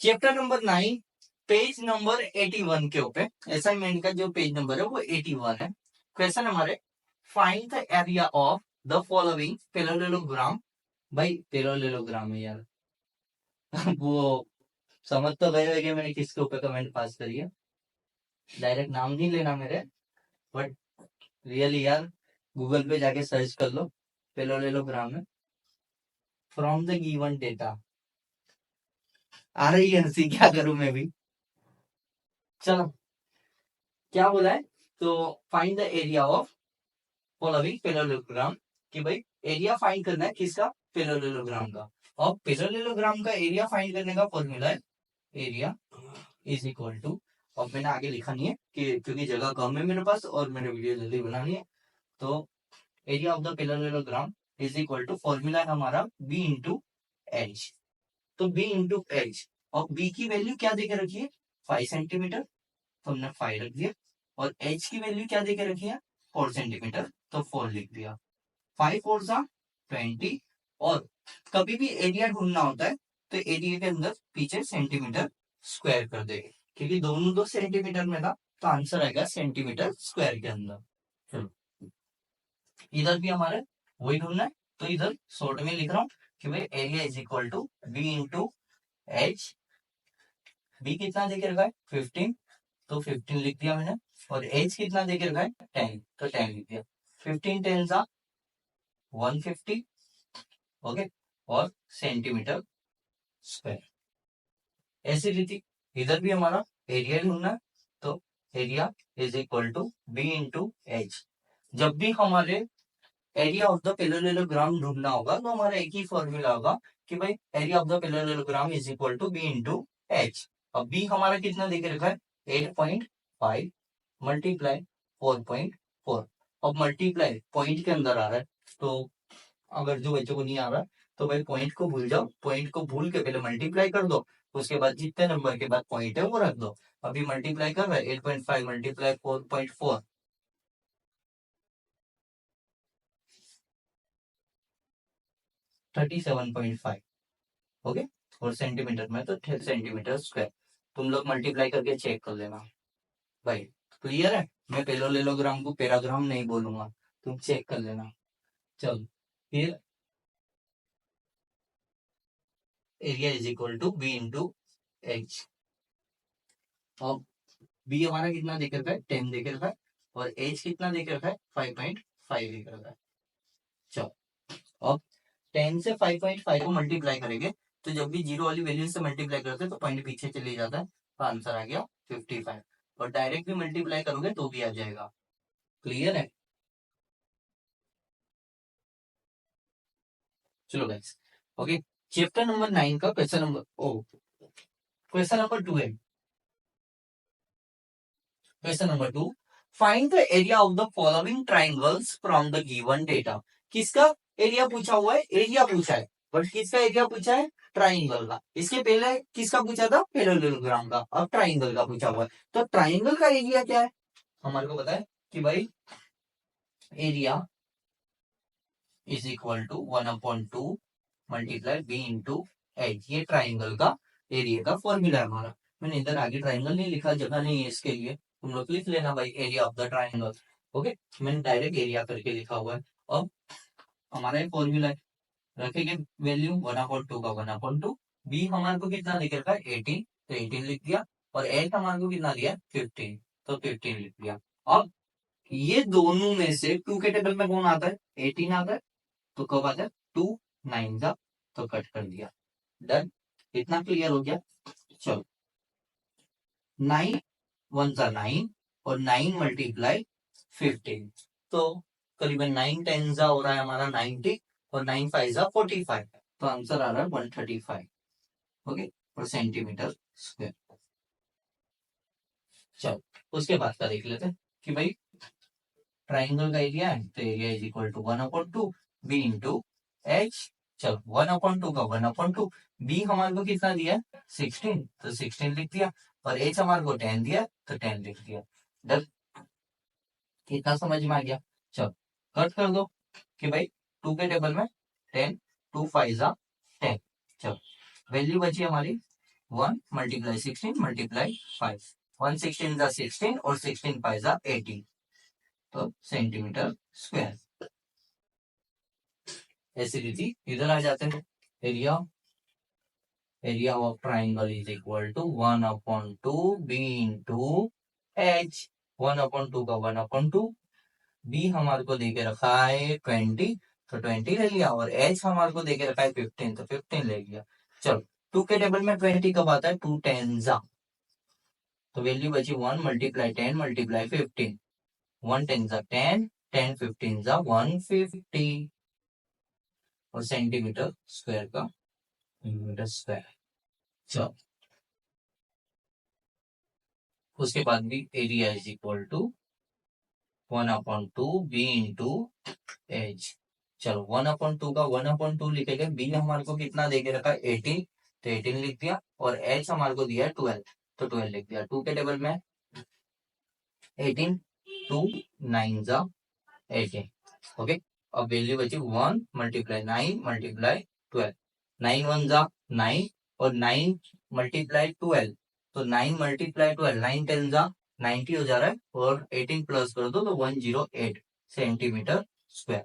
Chapter number 9 page number 81 के ऊपर assignment का जो पेज नंबर है वो 81 है। क्वेश्चन हमारे find the area of the following parallelogram. भाई पैरेललोग्राम है यार वो समझ तो गए कि मैंने किसके ऊपर कमेंट पास करी है। डायरेक्ट नाम नहीं लेना मेरे, बट रियली यार गूगल पे जाके सर्च कर लो पैरेललोग्राम है फ्रॉम द गिवन डेटा। आ रही है हंसी, क्या करूं मैं भी। चलो क्या बोला है, तो find the area of following parallelogram कि भाई एरिया फाइंड करना है किसका, पैरेललोग्राम का। और पैरेललोग्राम का एरिया फाइंड करने का फॉर्मूला है एरिया इज इक्वल टू, और मैंने आगे लिखा नहीं है कि क्योंकि जगह कम है मेरे पास और मैंने वीडियो जल्दी बनानी है, तो area of the parallelogram is equal to formula है हमारा बी इंटू एच। तो बी इंटू एच और बी की वैल्यू क्या देके रखी है 5 सेंटीमीटर, तो हमने 5 रख दिया। और एच की वैल्यू क्या देके रखी है 4 सेंटीमीटर, तो 4 लिख दिया। 5 4 20। और कभी भी एरिया ढूंढना होता है तो एरिया के अंदर पीछे सेंटीमीटर स्क्वायर कर देंगे, क्योंकि दोनों दो सेंटीमीटर में था तो आंसर आएगा सेंटीमीटर स्क्वायर के अंदर। चलो इधर भी हमारे वही ढूंढना है, तो इधर शॉर्ट में लिख रहा हूँ कि भाई area is equal to B into H. B कितना देके रखा है 15, तो 15 लिख दिया मैंने। और एच कितना देके रखा है 10, तो 10 लिख दिया। 15 10 150, ओके, और सेंटीमीटर स्क्वायर। ऐसी रीति इधर भी हमारा एरिया ढूंढना है, तो area is equal to B into H. जब भी हमारे एरिया ऑफ द पैरेललोग्राम ढूंढना होगा तो हमारा एक ही फॉर्मूला होगा कि भाई area of the parallelogram is equal to B into H. अब बी हमारा कितना देके रखा है 8.5 मल्टीप्लाई 4.4। अब मल्टीप्लाई पॉइंट के अंदर आ रहा है, तो अगर जो बच्चों को नहीं आ रहा तो भाई पॉइंट को भूल जाओ, पॉइंट को भूल के पहले मल्टीप्लाई कर दो, उसके बाद जितने नंबर के बाद पॉइंट है वो रख दो। अभी मल्टीप्लाई कर रहा है 8.5 मल्टीप्लाई 4.4, 37.5, ओके। और सेंटीमीटर में तो सेंटीमीटर स्क्वायर। तुम लोग मल्टीप्लाई करके चेक कर लेना भाई। क्लियर है, मैं पैरेललोग्राम को पैराग्राम नहीं बोलूंगा, तुम चेक कर लेना। चलो फिर area is equal to B into H. अब बी हमारा कितना देकर रखा है 10 देकर रखा है, और एच कितना देकर रखा है 5.5 देकर रखा है। चलो अब 10 से 5.5 को मल्टीप्लाई करेंगे, तो जब भी जीरो वाली वैल्यू से मल्टीप्लाई करते हैं तो पॉइंट पीछे चले जाता है, तो आंसर आ गया 55। और डायरेक्ट भी मल्टीप्लाई करोगे तो भी आ जाएगा। क्लियर है, चलो गाइस, ओके। चैप्टर नंबर 9 का क्वेश्चन नंबर 2 है। Question number 2, find the area of the following triangles from the given data. किसका एरिया पूछा हुआ है, एरिया पूछा है, बट किसका एरिया पूछा है ट्राइंगल का। इसके पहले किसका पूछा था पैरेललोग्राम का, अब ट्राइंगल का पूछा हुआ है। तो ट्राइंगल का एरिया क्या है हमारे को पता है कि भाई area is equal to 1/2 multiply B into H. ये ट्राइंगल का एरिया का फॉर्मूला है हमारा। मैंने इधर आगे ट्राइंगल नहीं लिखा, जगह नहीं है इसके लिए, तुम लोग लिख लेना भाई area of the triangle, okay. मैंने डायरेक्ट एरिया करके लिखा हुआ है। अब हमारा ये फॉर्मूला है, रखेंगे वैल्यू 1/2 का 1/2। बी हमारे को कितना दिख रखा है 18, तो 18 लिख दिया। और एच हमारे को कितना दिया 15, तो 15 लिख दिया। अब ये दोनों में से टू के टेबल में कौन आता है 18 आता है, तो कब आता है 2 9 का, तो कट कर दिया। डन, इतना क्लियर हो गया। चलो 9 1 9 और 9 मल्टीप्लाई 15, तो करीबन 9 10 हो रहा है हमारा 90, और 9 5 45, तो आंसर आ रहा है 135, ओके, और सेंटीमीटर स्क्वायर। चलो उसके बाद का देख लेते हैं कि भाई ट्राइंगल का एरिया है, तो area is equal to 1/2 B into H. चलो 1/2 का 1/2, बी हमारे को कितना दिया 16, तो 16 लिख दिया। और एच हमारे को 10 दिया, तो 10 लिख दिया। डन, कितना समझ में आ गया। चलो कट कर दो कि भाई टू के टेबल में 10 2 5 10। चलो वैल्यू बची हमारी 1 मल्टीप्लाई 16 मल्टीप्लाई 5, 1 16 जा 16 और 16 5 जा 18, तो सेंटीमीटर स्क्वायर। ऐसी रीति इधर आ जाते हैं। Area of triangle is equal to 1/2 B into H. 1/2 का 1/2, बी हमारे को देके रखा है 20, तो 20 ले लिया, और एच हमारे को देके रखा है 15, तो 15 ले लिया। चलो 2 के टेबल में 20 कब आता है, 2 10 जा, तो वैल्यू बची 1 मल्टीप्लाई 10 मल्टीप्लाई 15, 1 10 जा 10, 10 15 जा 150, और सेंटीमीटर स्क्वायर का सेंटीमीटर स्क्वायर। चलो उसके बाद भी area is equal to 1/2 B into H. चलो 1/2 का 1/2 लिखेंगे, बी हमारे को कितना देके रखा है 18, तो 18 लिख दिया, और एच हमारे को दिया है 12, तो 12 लिख दिया। 2 के टेबल में 18, 2 9 जा 18, ओके। अब वैल्यू बची 1 मल्टीप्लाई 9 मल्टीप्लाई 12, 9 1 जा 9, और 9 मल्टीप्लाई 12, तो 9 मल्टीप्लाई 12, 9 10 जा 90 हो जा रहा है, और 18 प्लस कर दो तो 108 सेंटीमीटर स्क्वायर।